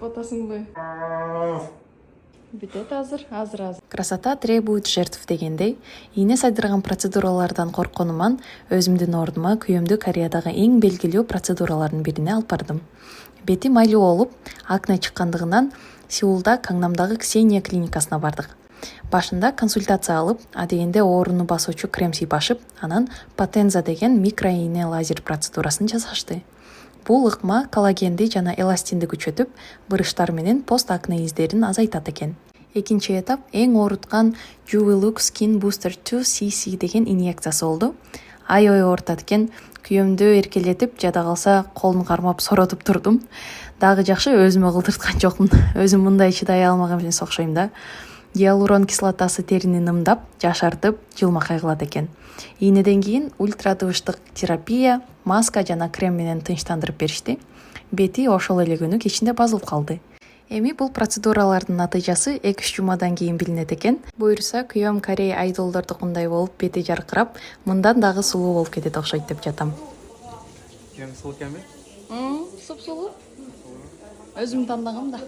атасыңбы? Бүтөт азыр. Красота требует жертв дегендей, ийне сайдырган процедуралардан корконуман өзүмдүн ордума күйөөмдү Кореядагы эң белгилүү процедуралардын бирине алып бардым. Бети майлуу болуп, акне чыккандыгынан Сеулда Кангнамдагы Ксения клиникасына бардык. Башында консультация алып, адегенде ооруну басуучу крем сыйпашып, анан Потенза деген микроийне лазер процедурасын жасашты. Бул ыкма коллагенди жана эластинди күчөтүп, бырыштар менен пост акне издерин азайтат экен. Экинчи этап эң ооруткан Juvee Skin Booster 2cc деген инъекциясы болду. Ой оорутат экен, күйөөмдү эркелетип, жада калса колун кармап соротуп турдум. Дагы жакшы өзүмө кылдырткан жокмун. Өзүм мындай чыдай алмаган эмес окшойм да. Гиалурон кислотасы терини нымдап, жашартып, жылмакай кылат экен. Ийнеден кийин ультратыбыштык терапия, маска жана крем менен тынчтандырып беришти. Бети ошол эле күнү кечинде базылып калды. Эми бул процедуралардын натыйжасы 2-3 жумадан кийин билинет экен. Буюрса, күйөөм Корей айдолдордукундай болуп, бети жаркырап, мындан дагы сулуу болуп кетет окшойт деп жатам. Суп-сулуу. Өзүм тандагам да.